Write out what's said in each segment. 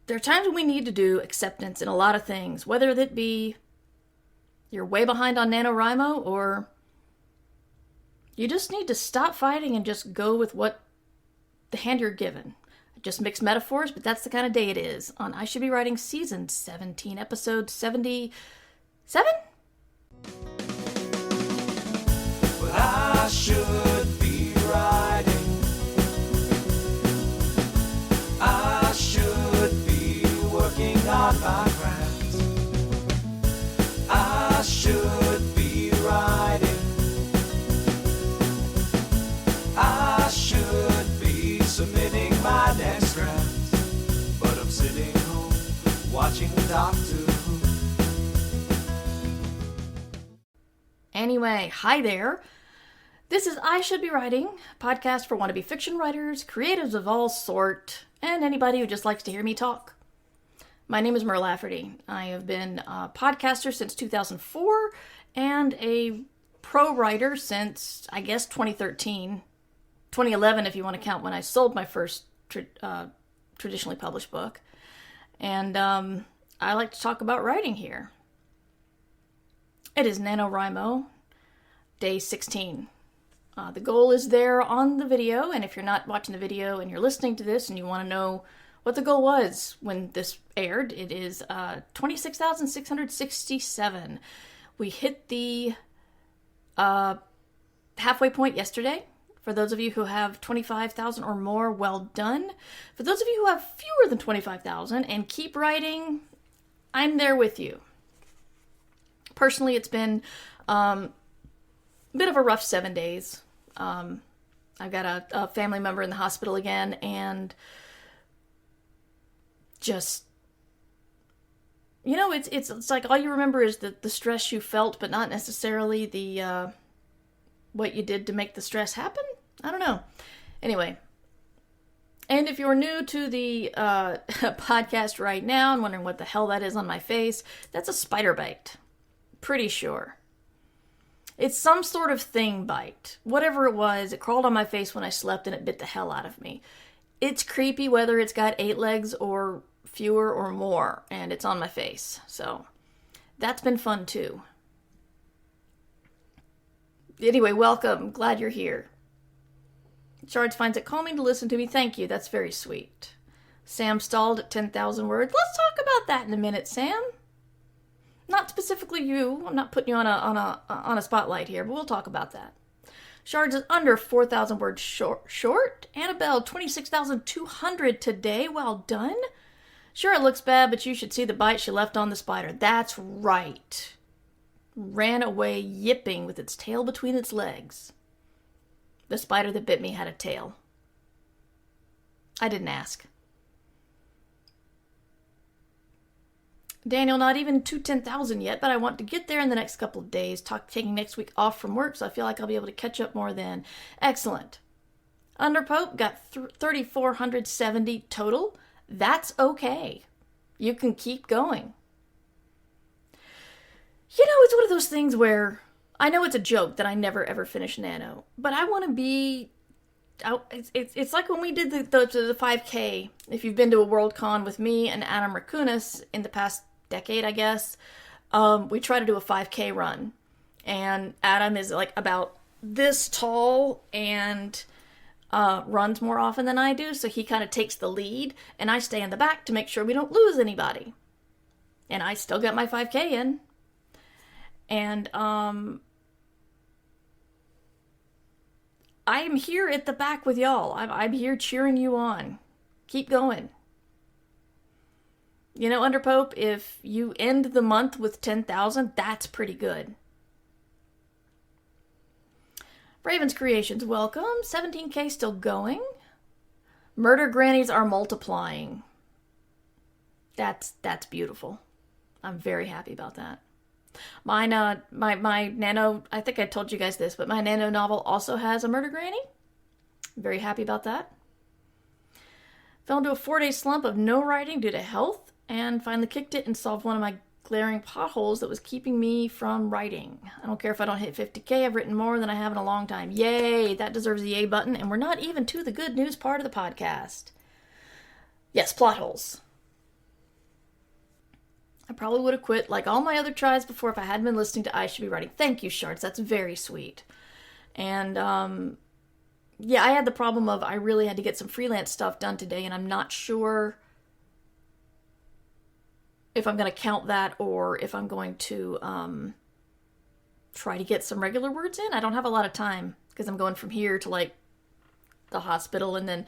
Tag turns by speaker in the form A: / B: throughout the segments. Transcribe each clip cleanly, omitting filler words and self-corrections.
A: there are times when we need to do acceptance in a lot of things, whether that be you're way behind on NaNoWriMo or you just need to stop fighting and just go with what the hand you're given. Just mixed metaphors, but that's the kind of day it is on I Should Be Writing Season 17, Episode 77?
B: Well, I should be writing. I should be working on my craft. I should be writing. I should be submitting my next draft. But I'm sitting home watching Doctor Who.
A: Anyway, hi there. This is I Should Be Writing, a podcast for wannabe fiction writers, creatives of all sort, and anybody who just likes to hear me talk. My name is Mer Lafferty. I have been a podcaster since 2004 and a pro writer since, I guess, 2013. 2011 if you want to count when I sold my first traditionally published book. And I like to talk about writing here. It is NaNoWriMo, day 16. The goal is there on the video, and if you're not watching the video and you're listening to this and you want to know what the goal was when this aired, it is 26,667. We hit the halfway point yesterday. For those of you who have 25,000 or more, well done. For those of you who have fewer than 25,000 and keep writing, I'm there with you. Personally, it's been a bit of a rough 7 days. I've got a family member in the hospital again, and just, you know, it's like all you remember is the stress you felt, but not necessarily the what you did to make the stress happen? I don't know. Anyway, and if you're new to the podcast right now and wondering what the hell that is on my face, that's a spider bite. Pretty sure. It's some sort of thing bite. Whatever it was, it crawled on my face when I slept and it bit the hell out of me. It's creepy whether it's got 8 legs or fewer or more, and it's on my face. So that's been fun too. Anyway, welcome. Glad you're here. Shards finds it calming to listen to me. Thank you. That's very sweet. Sam stalled at 10,000 words. Let's talk about that in a minute, Sam. Not specifically you. I'm not putting you on a spotlight here, but we'll talk about that. Shards is under 4,000 words short. Annabelle, 26,200 today. Well done. Sure, it looks bad, but you should see the bite she left on the spider. That's right. Ran away yipping with its tail between its legs. The spider that bit me had a tail. I didn't ask. Daniel, not even to 10,000 yet, but I want to get there in the next couple of days. Taking next week off from work, so I feel like I'll be able to catch up more then. Excellent. Underpope got 3,470 total. That's okay. You can keep going. You know, it's one of those things where I know it's a joke that I never ever finish Nano, but I want to be out. It's like when we did the 5K. If you've been to a World Con with me and Adam Rakunas in the past decade, I guess, we try to do a 5K run, and Adam is like about this tall and runs more often than I do, so he kind of takes the lead, and I stay in the back to make sure we don't lose anybody. And I still got my 5K in. And I am here at the back with y'all. I'm here cheering you on. Keep going. You know, Underpope, if you end the month with 10,000, that's pretty good. Raven's Creations, welcome. 17K still going. Murder Grannies are multiplying. That's beautiful. I'm very happy about that. My Nano, I think I told you guys this, but my Nano novel also has a murder granny. I'm very happy about that. Fell into a 4-day slump of no writing due to health, and finally kicked it and solved one of my glaring potholes that was keeping me from writing. I don't care if I don't hit 50K, I've written more than I have in a long time. Yay! That deserves the yay button, and we're not even to the good news part of the podcast. Yes, plot holes. I probably would have quit like all my other tries before if I hadn't been listening to I Should Be Writing. Thank you, Shards. That's very sweet. And, yeah, I had the problem of I really had to get some freelance stuff done today, and I'm not sure if I'm going to count that or if I'm going to try to get some regular words in. I don't have a lot of time because I'm going from here to like the hospital and then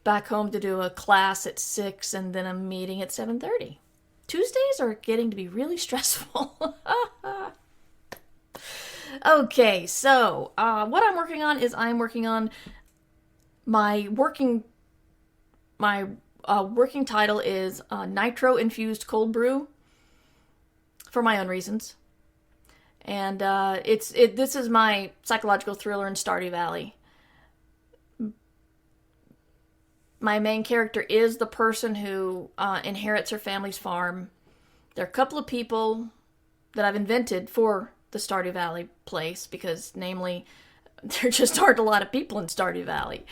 A: back home to do a class at 6 and then a meeting at 7:30. Tuesdays are getting to be really stressful. Okay, so what I'm working on is I'm working on my working title is Nitro Infused Cold Brew for my own reasons. And this is my psychological thriller in Stardew Valley. My main character is the person who inherits her family's farm. There are a couple of people that I've invented for the Stardew Valley place because, namely, there just aren't a lot of people in Stardew Valley.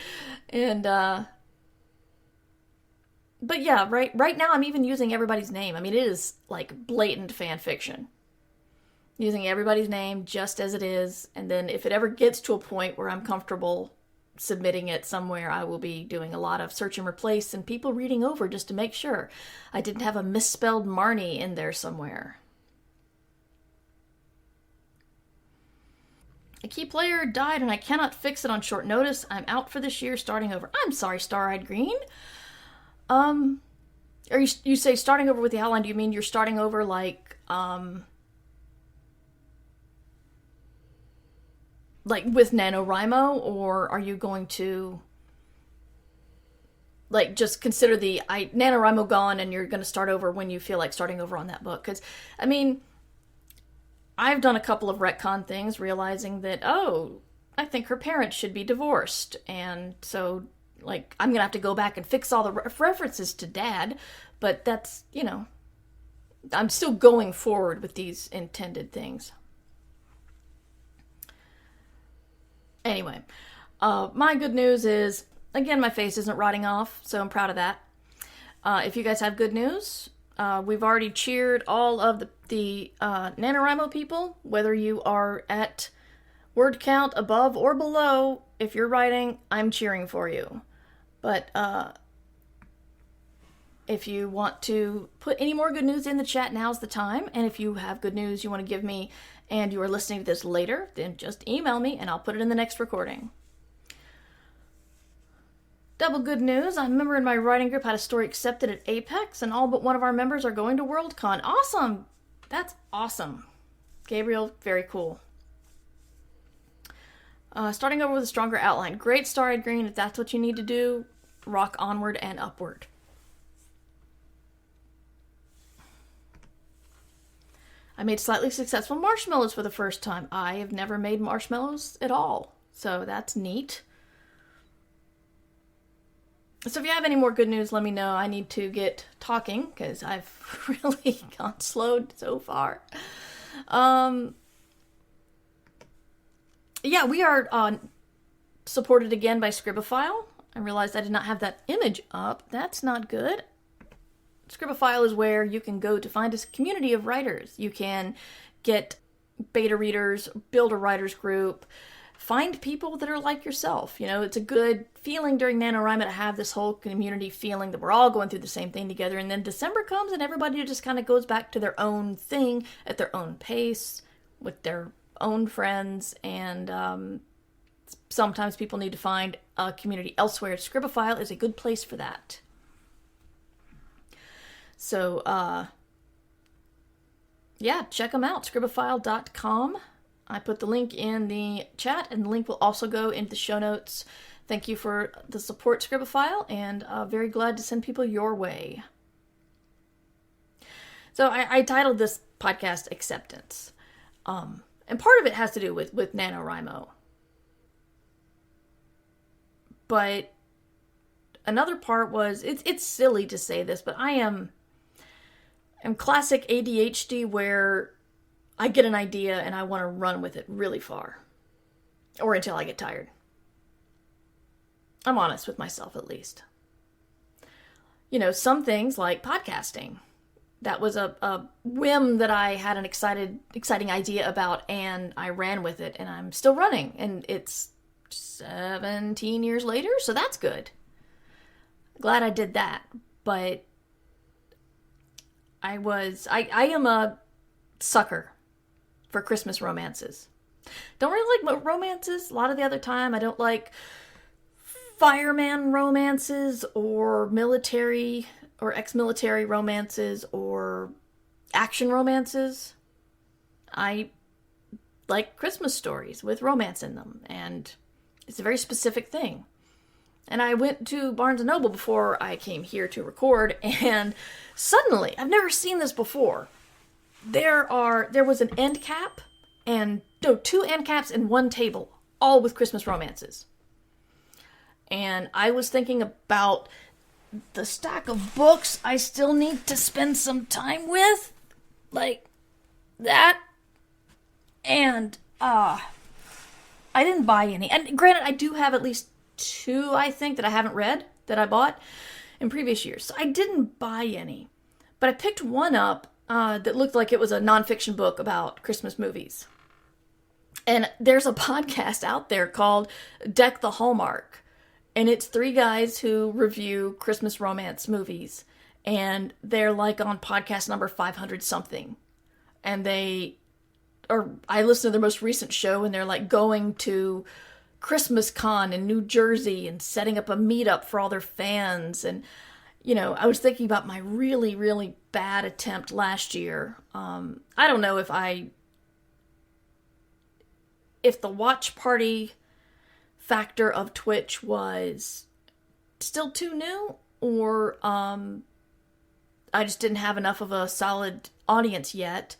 A: And, but yeah, right now I'm even using everybody's name. I mean, it is like blatant fan fiction. Using everybody's name just as it is, and then if it ever gets to a point where I'm comfortable submitting it somewhere, I will be doing a lot of search and replace and people reading over just to make sure I didn't have a misspelled Marnie in there somewhere. A key player died and I cannot fix it on short notice. I'm out for this year, starting over. I'm sorry, Star-Eyed Green. Or you say starting over with the outline, do you mean you're starting over like with NaNoWriMo, or are you going to like just consider the NaNoWriMo gone and you're going to start over when you feel like starting over on that book? Because, I mean, I've done a couple of retcon things realizing that, I think her parents should be divorced. And so, like, I'm going to have to go back and fix all the references to Dad. But that's, I'm still going forward with these intended things. Anyway, my good news is, again, my face isn't rotting off, so I'm proud of that. If you guys have good news, we've already cheered all of the NaNoWriMo people, whether you are at word count above or below. If you're writing, I'm cheering for you. But if you want to put any more good news in the chat, now's the time. And if you have good news you want to give me and you are listening to this later, then just email me and I'll put it in the next recording. Double good news. A member in my writing group had a story accepted at Apex, and all but one of our members are going to Worldcon. Awesome! That's awesome. Gabriel, very cool. Starting over with a stronger outline. Great, Starry Green. If that's what you need to do, rock onward and upward. I made slightly successful marshmallows for the first time. I have never made marshmallows at all, so that's neat. So if you have any more good news, let me know. I need to get talking because I've really gone slowed so far. Yeah, we are supported again by Scribophile. I realized I did not have that image up. That's not good. Scribophile is where you can go to find a community of writers. You can get beta readers, build a writers group, find people that are like yourself. It's a good feeling during NaNoWriMo to have this whole community feeling that we're all going through the same thing together. And then December comes and everybody just kind of goes back to their own thing at their own pace with their own friends. And sometimes people need to find a community elsewhere. Scribophile is a good place for that. So, yeah, check them out, scribophile.com. I put the link in the chat, and the link will also go into the show notes. Thank you for the support, Scribophile, and very glad to send people your way. So I titled this podcast Acceptance. And part of it has to do with NaNoWriMo. But another part was, it's silly to say this, but I am classic ADHD where I get an idea and I want to run with it really far. Or until I get tired. I'm honest with myself, at least. Some things like podcasting. That was a whim that I had an exciting idea about, and I ran with it, and I'm still running, and it's 17 years later, so that's good. Glad I did that, but I am a sucker for Christmas romances. Don't really like romances a lot of the other time. I don't like fireman romances or military or ex-military romances or action romances. I like Christmas stories with romance in them, and it's a very specific thing. And I went to Barnes & Noble before I came here to record, and suddenly, I've never seen this before, there was an end cap, and no, 2 end caps and 1 table, all with Christmas romances. And I was thinking about the stack of books I still need to spend some time with, like that, and I didn't buy any. And granted, I do have at least 2, I think, that I haven't read, that I bought in previous years. So I didn't buy any. But I picked one up that looked like it was a nonfiction book about Christmas movies. And there's a podcast out there called Deck the Hallmark. And it's 3 guys who review Christmas romance movies. And they're like on podcast number 500 something. And I listened to their most recent show, and they're like going to Christmas Con in New Jersey and setting up a meetup for all their fans. And, you know, I was thinking about my really, really bad attempt last year. I don't know if the watch party factor of Twitch was still too new, or I just didn't have enough of a solid audience yet.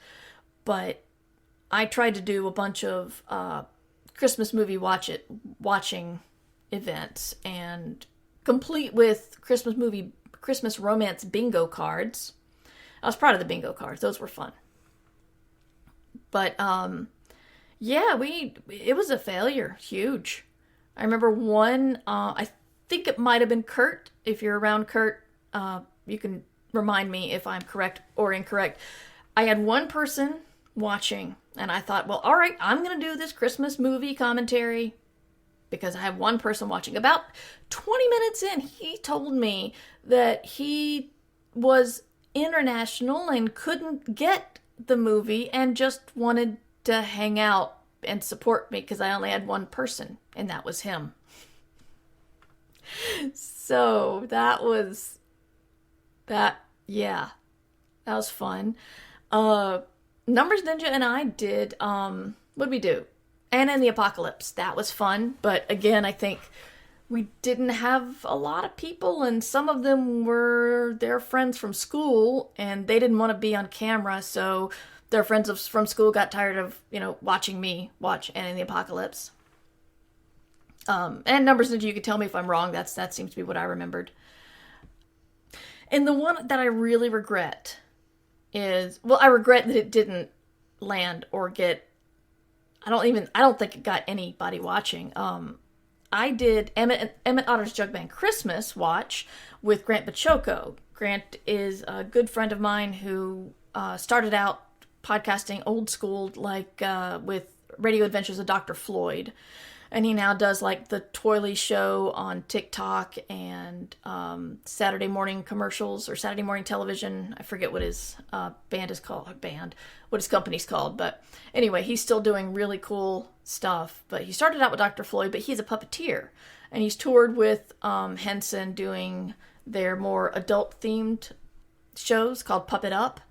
A: But I tried to do a bunch of Christmas movie watching events, and complete with Christmas romance bingo cards. I was proud of the bingo cards; those were fun. But yeah, it was a failure, huge. I remember one. I think it might have been Kurt. If you're around, Kurt, you can remind me if I'm correct or incorrect. I had one person watching, and I thought, well, all right, I'm going to do this Christmas movie commentary because I have one person watching. About 20 minutes in, he told me that he was international and couldn't get the movie and just wanted to hang out and support me because I only had one person, and that was him. So that was fun. Numbers Ninja and I did, what'd we do? Anna and the Apocalypse. That was fun, but again, I think we didn't have a lot of people, and some of them were their friends from school, and they didn't want to be on camera, so their friends from school got tired of, watching me watch Anna and the Apocalypse. And Numbers Ninja, you can tell me if I'm wrong. That seems to be what I remembered. And the one that I really regret I regret that it didn't land or get, I don't think it got anybody watching. I did Emmett Otter's Jug Band Christmas watch with Grant Bachoco. Grant is a good friend of mine who started out podcasting old school, like with Radio Adventures of Dr. Floyd. And he now does like the Toily Show on TikTok and Saturday morning commercials or Saturday morning television. I forget what his what his company's called. But anyway, he's still doing really cool stuff. But he started out with Dr. Floyd, but he's a puppeteer. And he's toured with Henson doing their more adult-themed shows called Puppet Up.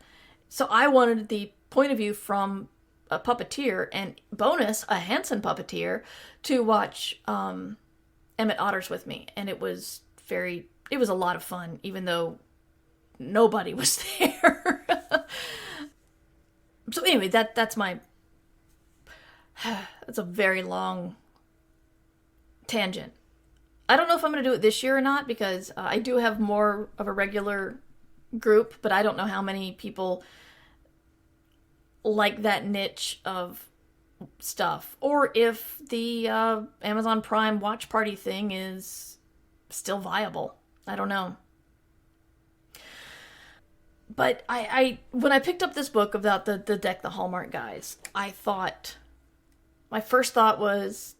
A: So I wanted the point of view from a puppeteer, and bonus, a Henson puppeteer, to watch Emmett Otters with me. And it was a lot of fun, even though nobody was there. So anyway, that's a very long tangent. I don't know if I'm going to do it this year or not, because I do have more of a regular group, but I don't know how many people like that niche of stuff, or if the Amazon Prime watch party thing is still viable. I don't know. But I when I picked up this book about the deck the Hallmark guys, my first thought was,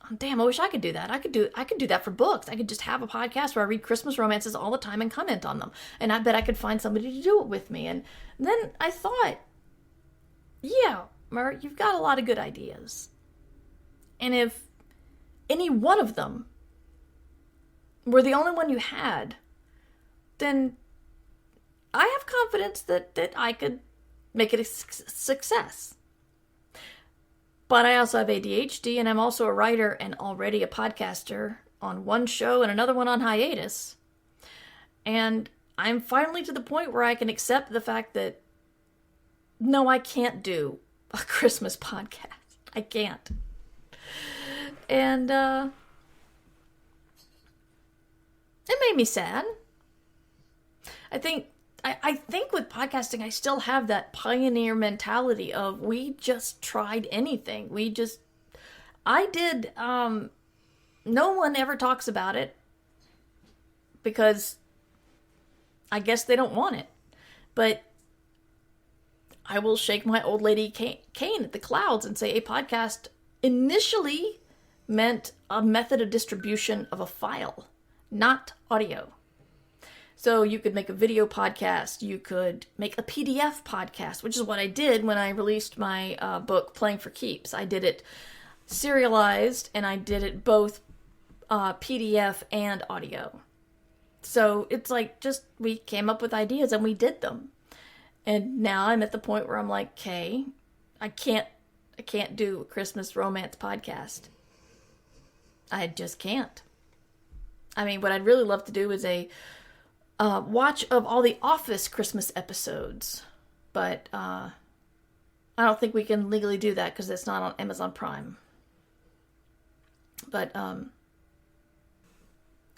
A: oh, damn, I wish I could do that. I could do that for books. I could just have a podcast where I read Christmas romances all the time and comment on them. And I bet I could find somebody to do it with me. And then I thought, yeah, Mer, you've got a lot of good ideas. And if any one of them were the only one you had, then I have confidence that I could make it a success. But I also have ADHD, and I'm also a writer and already a podcaster on one show and another one on hiatus. And I'm finally to the point where I can accept the fact that, no, I can't do a Christmas podcast. I can't. And it made me sad. I think with podcasting, I still have that pioneer mentality of we just tried anything. No one ever talks about it because I guess they don't want it. But I will shake my old lady cane at the clouds and say a podcast initially meant a method of distribution of a file, not audio. So you could make a video podcast, you could make a PDF podcast, which is what I did when I released my book, Playing for Keeps. I did it serialized, and I did it both PDF and audio. So it's like we came up with ideas and we did them. And now I'm at the point where I'm like, okay, I can't do a Christmas romance podcast. I just can't. I mean, what I'd really love to do is a watch of all the Office Christmas episodes, but I don't think we can legally do that because it's not on Amazon Prime. But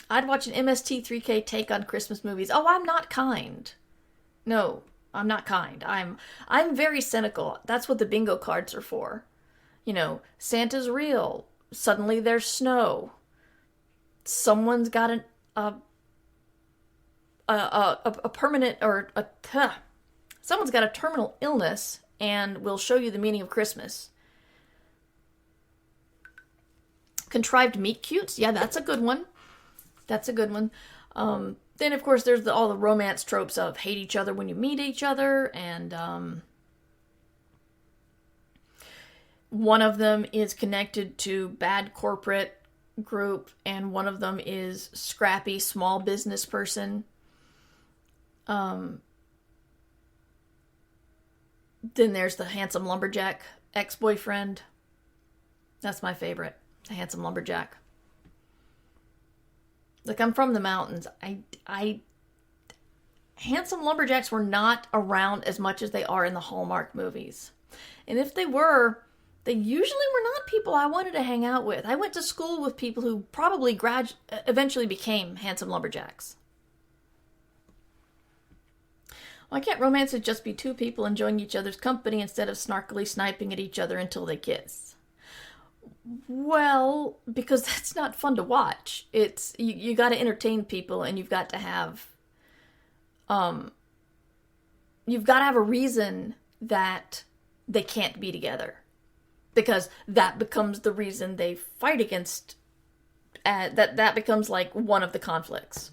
A: I'd watch an MST3K take on Christmas movies. Oh, I'm not kind. No, I'm not kind. I'm very cynical. That's what the bingo cards are for. You know, Santa's real. Suddenly there's snow. Someone's got a permanent someone's got a terminal illness and will show you the meaning of Christmas. Contrived meet cutes, yeah, that's a good one. Then of course there's all the romance tropes of hate each other when you meet each other, and one of them is connected to bad corporate group, and one of them is scrappy small business person. Then there's the handsome lumberjack ex-boyfriend. That's my favorite, the handsome lumberjack. Like, I'm from the mountains. Handsome lumberjacks were not around as much as they are in the Hallmark movies. And if they were, they usually were not people I wanted to hang out with. I went to school with people who probably eventually became handsome lumberjacks. Why can't romances just be two people enjoying each other's company instead of snarkily sniping at each other until they kiss? Well, because that's not fun to watch. It's you got to entertain people, and you've got to have a reason that they can't be together, because that becomes the reason they fight against. That becomes like one of the conflicts.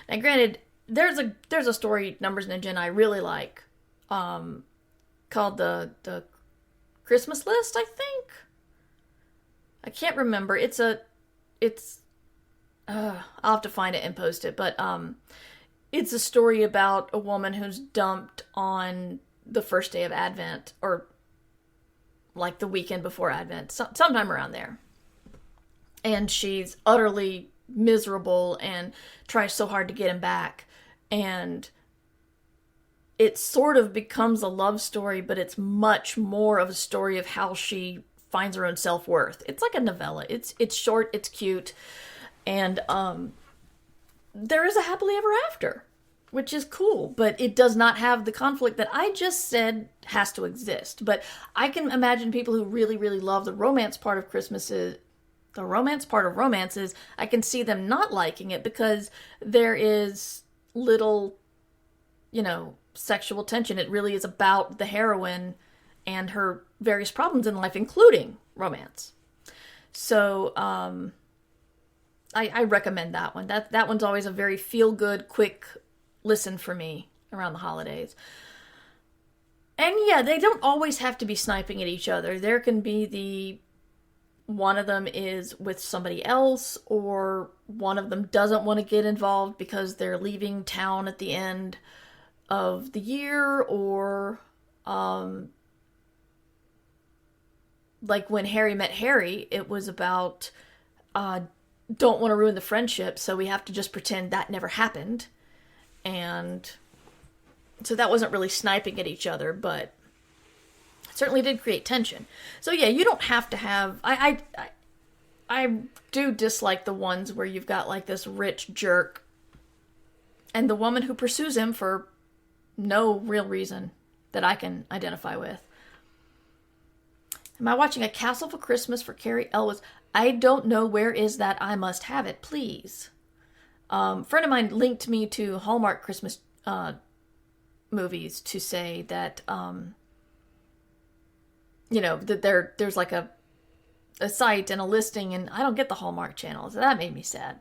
A: Now, granted, there's a story, Numbers Ninja, and I really like, called the Christmas List, I think. I can't remember. I'll have to find it and post it, but it's a story about a woman who's dumped on the first day of Advent, or like the weekend before Advent, sometime around there. And she's utterly miserable and tries so hard to get him back. And it sort of becomes a love story, but it's much more of a story of how she finds her own self-worth. It's like a novella. It's short, it's cute, and there is a happily ever after, which is cool, but it does not have the conflict that I just said has to exist. But I can imagine people who really, really love the romance part of Christmases, the romance part of romances, I can see them not liking it because there is little, sexual tension. It really is about the heroine and her various problems in life, including romance. So, I recommend that one. That one's always a very feel-good, quick listen for me around the holidays. And yeah, they don't always have to be sniping at each other. There can be one of them is with somebody else, or one of them doesn't want to get involved because they're leaving town at the end of the year, or like when Harry met Harry, it was about don't want to ruin the friendship, so we have to just pretend that never happened. And so that wasn't really sniping at each other, but it certainly did create tension. So yeah, you don't have to have... I do dislike the ones where you've got like this rich jerk and the woman who pursues him for no real reason that I can identify with. Am I watching A Castle for Christmas for Carrie Elwes? I don't know. Where is that? I must have it, please. A friend of mine linked me to Hallmark Christmas movies to say that, that there's like a site and a listing, and I don't get the Hallmark channel, so that made me sad.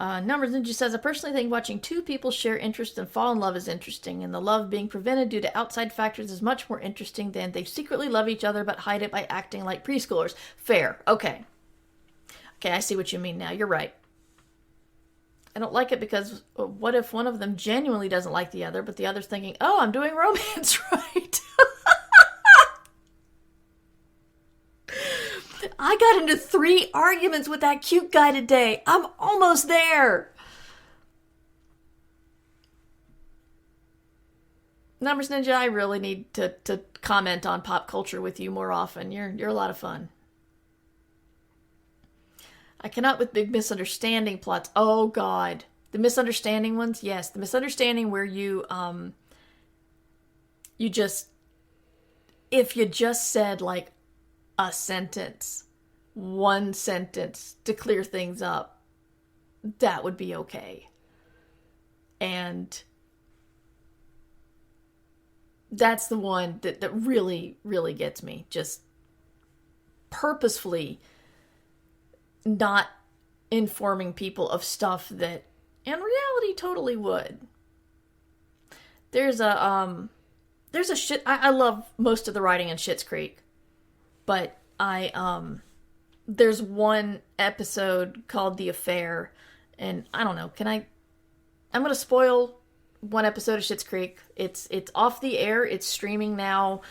A: Numbers Ninja says, I personally think watching two people share interest and fall in love is interesting, and the love being prevented due to outside factors is much more interesting than they secretly love each other but hide it by acting like preschoolers. Fair. Okay, I see what you mean now. You're right. I don't like it because what if one of them genuinely doesn't like the other, but the other's thinking, oh, I'm doing romance right. I got into 3 arguments with that cute guy today. I'm almost there. Numbers Ninja, I really need to comment on pop culture with you more often. You're a lot of fun. I cannot with big misunderstanding plots. Oh, God. The misunderstanding ones? Yes. The misunderstanding where you just... If you just said, like, a sentence, one sentence to clear things up, that would be okay. And that's the one that really, really gets me. Just purposefully not informing people of stuff that in reality totally would. There's a shit... I love most of the writing in Schitt's Creek. But there's one episode called The Affair, and I don't know, I'm going to spoil one episode of Schitt's Creek. It's off the air, it's streaming now.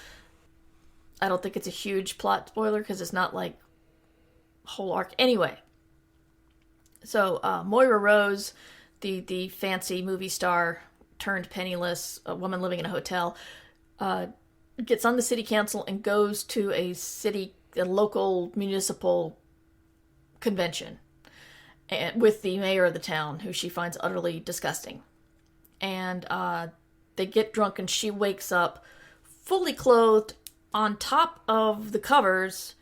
A: I don't think it's a huge plot spoiler, because it's not like whole arc. Anyway, so Moira Rose, the fancy movie star turned penniless, a woman living in a hotel, gets on the city council and goes to a local municipal convention with the mayor of the town, who she finds utterly disgusting. And they get drunk, and she wakes up fully clothed on top of the covers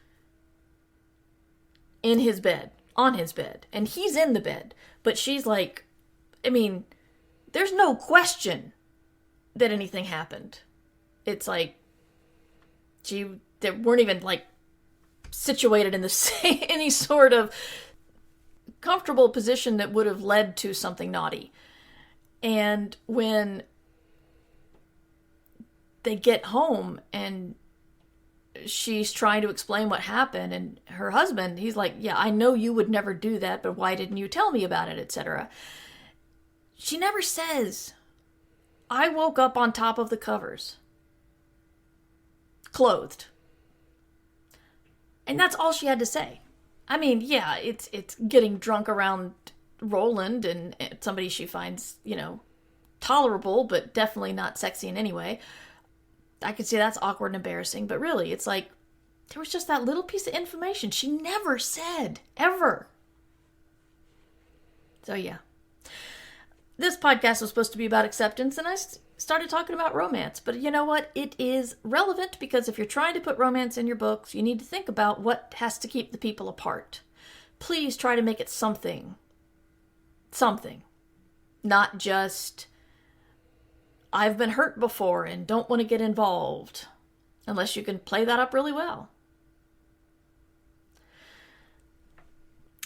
A: on his bed. And he's in the bed. But she's like, there's no question that anything happened. It's like, they weren't even, like, situated in any sort of comfortable position that would have led to something naughty. And when they get home and she's trying to explain what happened, and her husband, he's like, yeah, I know you would never do that, but why didn't you tell me about it, etc. She never says, I woke up on top of the covers, clothed. And that's all she had to say. Yeah, it's getting drunk around Roland and somebody she finds, tolerable, but definitely not sexy in any way. I could say that's awkward and embarrassing, but really, it's like, there was just that little piece of information she never said, ever. So yeah. This podcast was supposed to be about acceptance, and I started talking about romance. But you know what? It is relevant, because if you're trying to put romance in your books, you need to think about what has to keep the people apart. Please try to make it something. Not just I've been hurt before and don't want to get involved. Unless you can play that up really well.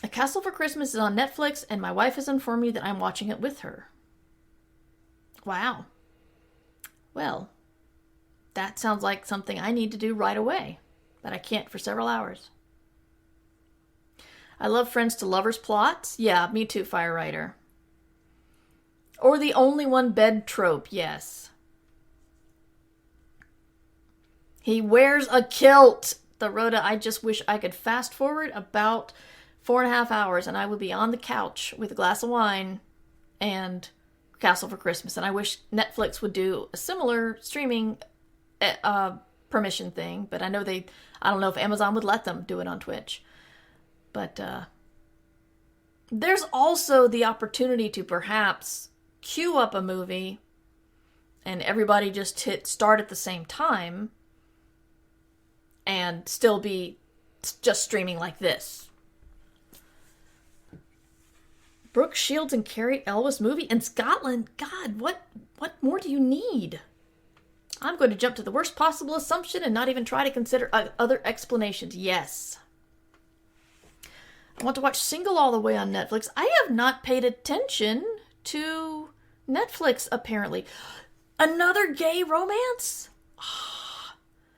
A: A Castle for Christmas is on Netflix, and my wife has informed me that I'm watching it with her. Wow. Well, that sounds like something I need to do right away, but I can't for several hours. I love friends to lovers plots. Yeah, me too, Firewriter. Or the only one bed trope, yes. He wears a kilt. The Rhoda, I just wish I could fast forward about 4.5 hours and I would be on the couch with a glass of wine and Castle for Christmas. And I wish Netflix would do a similar streaming permission thing, but I don't know if Amazon would let them do it on Twitch. But there's also the opportunity to perhaps queue up a movie and everybody just hit start at the same time and still be just streaming like this. Brooke Shields and Carrie Elwes movie in Scotland? God, what more do you need? I'm going to jump to the worst possible assumption and not even try to consider other explanations. Yes. I want to watch Single all the way on Netflix. I have not paid attention to Netflix, apparently. Another gay romance?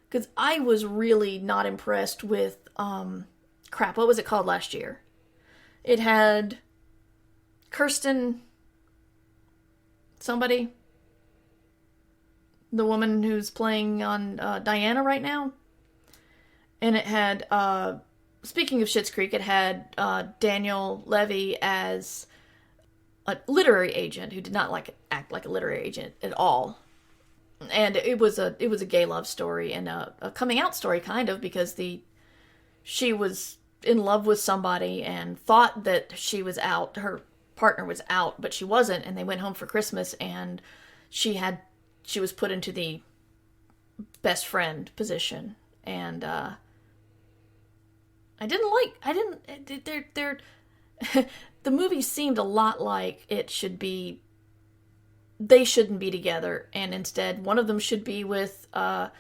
A: Because I was really not impressed with, what was it called last year? It had Kirsten somebody. The woman who's playing on Diana right now. And it had, speaking of Schitt's Creek, it had Daniel Levy as a literary agent who did not act like a literary agent at all. And it was a gay love story and a coming out story, kind of, because she was in love with somebody and thought that she was out, her partner was out, but she wasn't, and they went home for Christmas and she was put into the best friend position. And the movie seemed a lot like they shouldn't be together, and instead one of them should be with a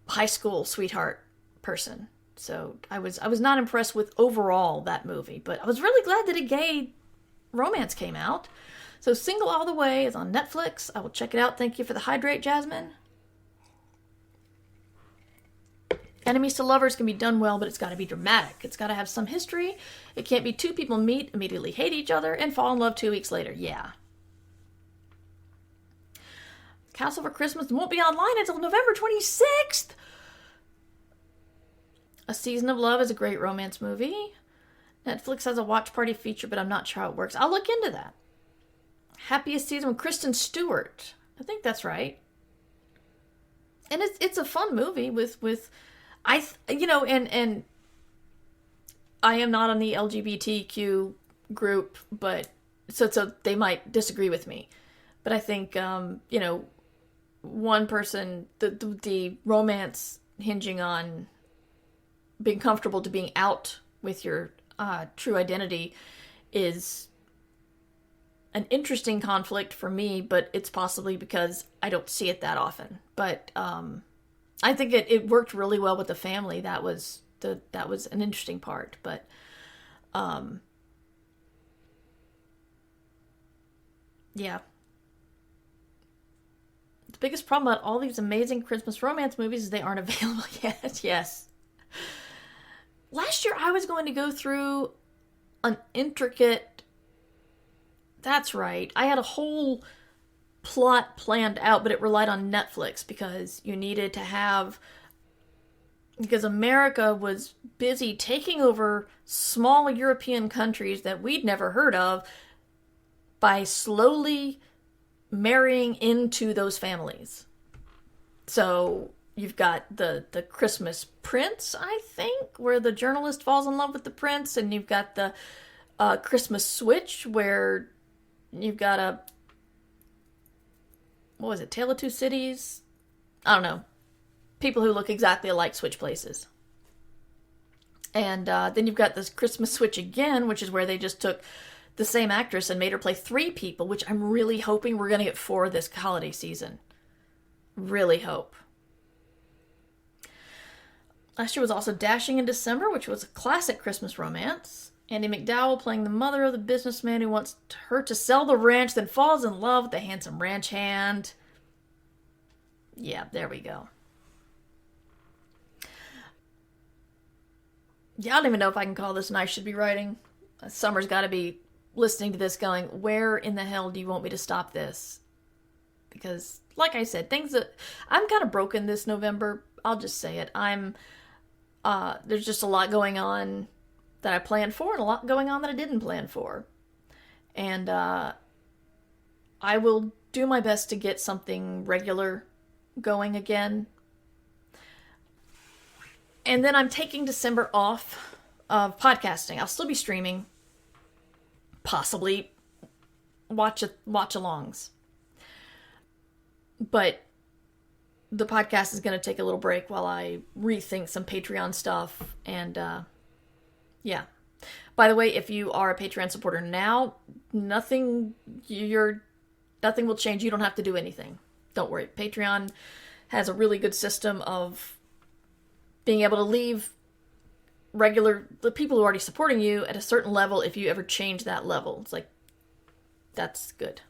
A: high school sweetheart person. So I was not impressed with overall that movie, but I was really glad that a gay romance came out. So Single All the Way is on Netflix. I will check it out. Thank you for the hydrate, Jasmine. Enemies to lovers can be done well, but it's got to be dramatic. It's got to have some history. It can't be two people meet, immediately hate each other, and fall in love 2 weeks later. Yeah. Castle for Christmas won't be online until November 26th. A Season of Love is a great romance movie. Netflix has a watch party feature, but I'm not sure how it works. I'll look into that. Happiest Season with Kristen Stewart. I think that's right. And it's a fun movie and I am not on the LGBTQ group, but so they might disagree with me. But I think one person, the romance hinging on being comfortable to being out with your true identity is an interesting conflict for me, but it's possibly because I don't see it that often. But I think it worked really well with the family. That was an interesting part. But yeah. The biggest problem about all these amazing Christmas romance movies is they aren't available yet. Yes. Last year I was going to go through an intricate... That's right. I had a whole plot planned out, but it relied on Netflix because you needed to have... Because America was busy taking over small European countries that we'd never heard of by slowly marrying into those families. So you've got the Christmas Prince, I think, where the journalist falls in love with the prince, and you've got the Christmas Switch, where you've got Tale of Two Cities? I don't know. People who look exactly alike switch places. And then you've got this Christmas Switch again, which is where they just took the same actress and made her play 3 people, which I'm really hoping we're going to get 4 this holiday season. Really hope. Last year was also Dashing in December, which was a classic Christmas romance. Andie MacDowell playing the mother of the businessman who wants her to sell the ranch, then falls in love with the handsome ranch hand. Yeah, there we go. Yeah, I don't even know if I can call this an I Should Be Writing. Summer's got to be listening to this going, where in the hell do you want me to stop this? Because, like I said, I'm kind of broken this November. I'll just say it. There's just a lot going on that I planned for and a lot going on that I didn't plan for. And I will do my best to get something regular going again. And then I'm taking December off of podcasting. I'll still be streaming. Possibly watch-alongs. But the podcast is going to take a little break while I rethink some Patreon stuff. And, yeah. By the way, if you are a Patreon supporter now, nothing will change. You don't have to do anything. Don't worry. Patreon has a really good system of being able to leave the people who are already supporting you at a certain level if you ever change that level. It's like, that's good.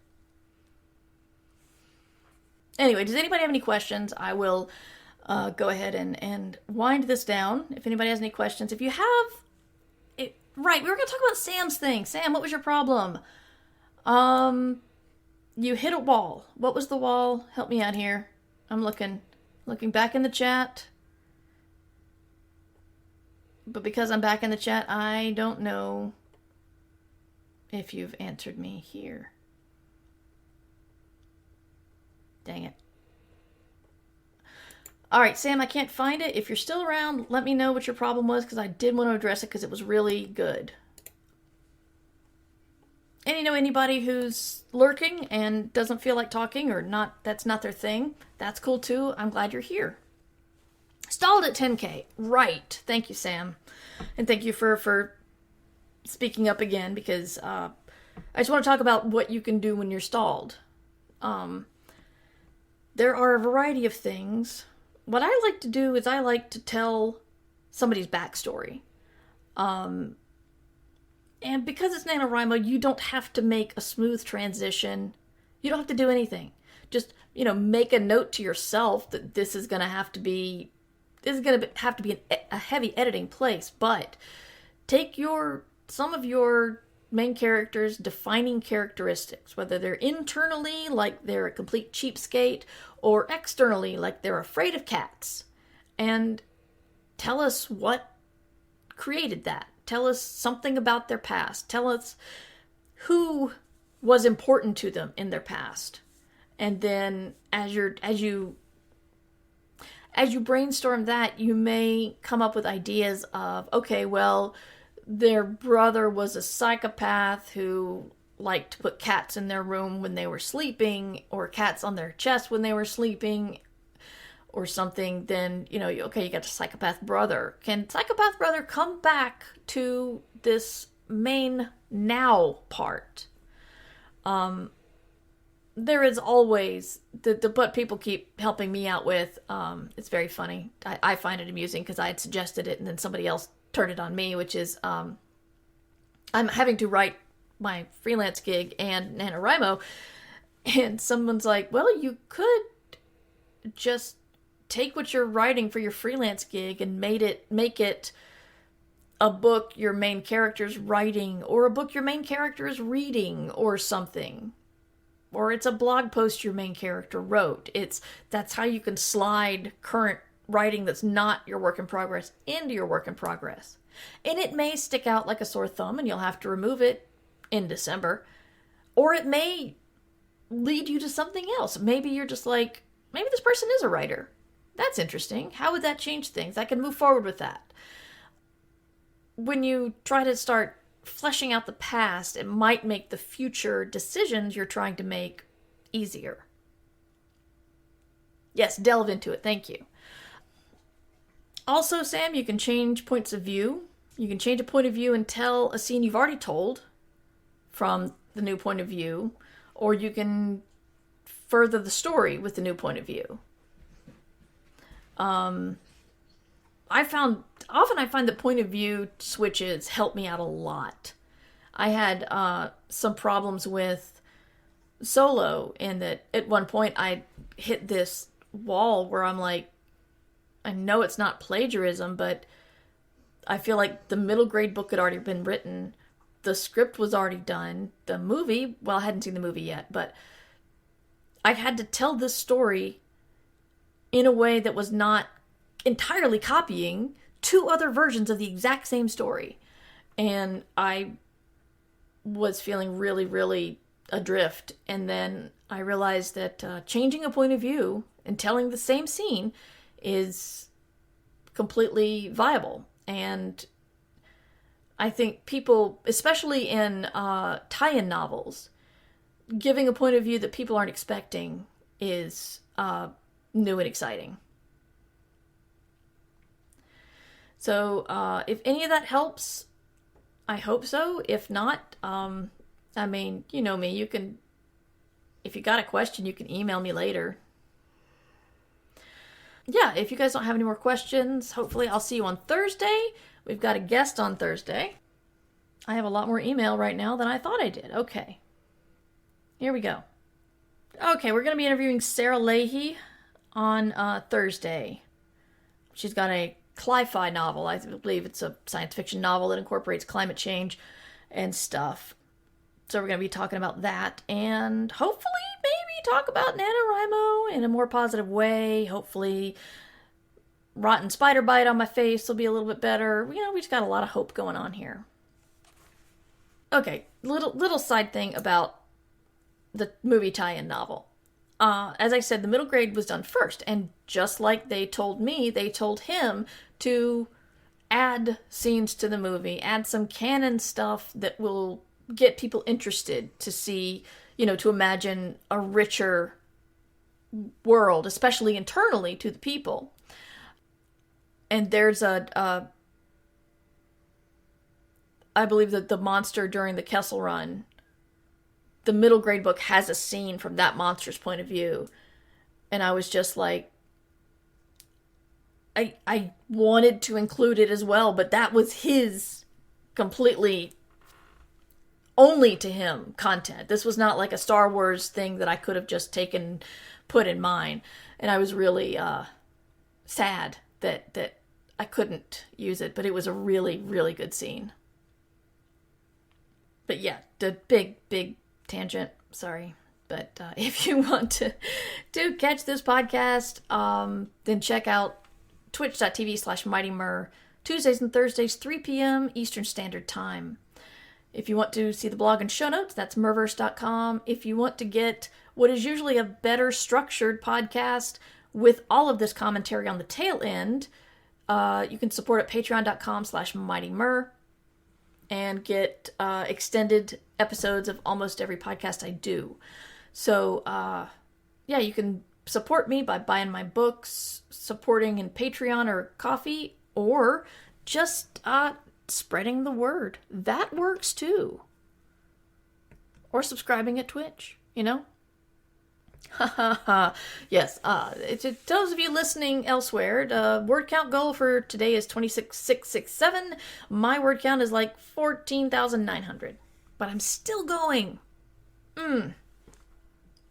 A: Anyway, does anybody have any questions? I will go ahead and wind this down. If anybody has any questions. If you have... Right, we were going to talk about Sam's thing. Sam, what was your problem? You hit a wall. What was the wall? Help me out here. I'm looking back in the chat. But because I'm back in the chat, I don't know if you've answered me here. Dang it. Alright, Sam, I can't find it. If you're still around, let me know what your problem was, because I did want to address it, because it was really good. And you know anybody who's lurking and doesn't feel like talking, or that's not their thing, that's cool too. I'm glad you're here. Stalled at 10K. Right. Thank you, Sam. And thank you for speaking up again, because I just want to talk about what you can do when you're stalled. There are a variety of things. What I like to do is I like to tell somebody's backstory. And because it's NaNoWriMo, you don't have to make a smooth transition. You don't have to do anything. Just, make a note to yourself that this is going to have to be a heavy editing place, but take some of your main characters' defining characteristics, whether they're internally, like they're a complete cheapskate, or externally, like they're afraid of cats, and tell us what created that. Tell us something about their past. Tell us who was important to them in their past. And then as you brainstorm that, you may come up with ideas of, okay, well, their brother was a psychopath who liked to put cats in their room when they were sleeping, or cats on their chest when they were sleeping, or something. Then, okay, you got a psychopath brother. Can psychopath brother come back to this main now part? There is always what people keep helping me out with. It's very funny. I find it amusing because I had suggested it and then somebody else turned it on me, which is I'm having to write my freelance gig and NaNoWriMo, and someone's like, well, you could just take what you're writing for your freelance gig and make it a book your main character's writing, or a book your main character is reading, or something. Or it's a blog post your main character wrote. That's how you can slide current writing that's not your work in progress into your work in progress. And it may stick out like a sore thumb and you'll have to remove it in December. Or it may lead you to something else. Maybe you're just like, maybe this person is a writer. That's interesting. How would that change things? I can move forward with that. When you try to start fleshing out the past, it might make the future decisions you're trying to make easier. Yes, delve into it. Thank you. Also, Sam, you can change points of view. You can change a point of view and tell a scene you've already told from the new point of view, or you can further the story with the new point of view. I find the point of view switches help me out a lot. I had some problems with Solo in that at one point I hit this wall where I'm like, I know it's not plagiarism, but I feel like the middle grade book had already been written. The script was already done. The movie, well, I hadn't seen the movie yet, but I had to tell this story in a way that was not entirely copying two other versions of the exact same story. And I was feeling really, really adrift. And then I realized that changing a point of view and telling the same scene is completely viable. And I think people, especially in tie-in novels, giving a point of view that people aren't expecting is new and exciting. So if any of that helps, I hope so. If not, I mean, you know me, you can, if you got a question, you can email me later. Yeah, if you guys don't have any more questions, hopefully I'll see you on Thursday. We've got a guest on Thursday. I have a lot more email right now than I thought I did. Okay. Here we go. Okay, we're going to be interviewing Sarah Leahy on Thursday. She's got a cli-fi novel. I believe it's a science fiction novel that incorporates climate change and stuff. So we're going to be talking about that and hopefully maybe talk about NaNoWriMo in a more positive way. Hopefully rotten spider bite on my face will be a little bit better. You know, we just got a lot of hope going on here. Okay, little side thing about the movie tie-in novel. As I said, the middle grade was done first, and just like they told me, they told him to add scenes to the movie, add some canon stuff that will get people interested to see, you know, to imagine a richer world, especially internally to the people. And there's I believe that the monster during the Kessel Run, the middle grade book has a scene from that monster's point of view. And I was just like, I wanted to include it as well, but that was his completely only to him content. This was not like a Star Wars thing that I could have just put in mine. And I was really sad that I couldn't use it, but it was a really, really good scene. But yeah, the big tangent, sorry. But if you want to catch this podcast, then check out twitch.tv/MightyMur, Tuesdays and Thursdays, 3 p.m. Eastern Standard Time. If you want to see the blog and show notes, that's murverse.com. If you want to get what is usually a better structured podcast with all of this commentary on the tail end, you can support at patreon.com/MightyMur and get extended episodes of almost every podcast I do. So, yeah, you can support me by buying my books, supporting in Patreon or Ko-fi, or just spreading the word. That works too. Or subscribing at Twitch, you know? Yes, to those of you listening elsewhere, the word count goal for today is 26,667. My word count is like 14,900. But I'm still going.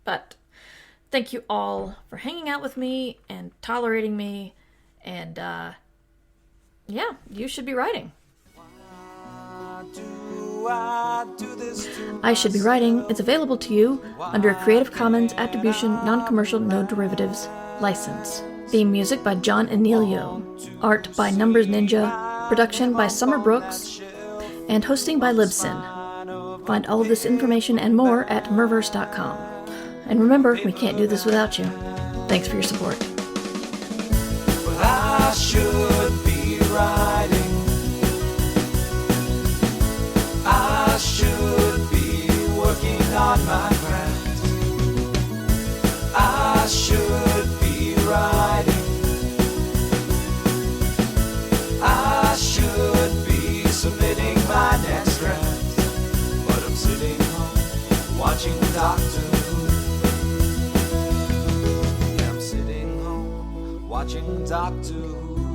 A: But thank you all for hanging out with me and tolerating me. And, yeah, you should be writing. I Should Be Writing is available to you under a Creative Commons Attribution Non-Commercial No Derivatives license. Theme music by John Anelio. Art by Numbers Ninja. Production by Summer Brooks. And hosting by Libsyn. Find all of this information and more at murverse.com. And remember, we can't do this without you. Thanks for your support.
B: Well, I should be writing. I should be working on my craft. I should be writing. I should be submitting my next draft. But I'm sitting Doctor Who. Yeah, I'm sitting home watching Doctor Who.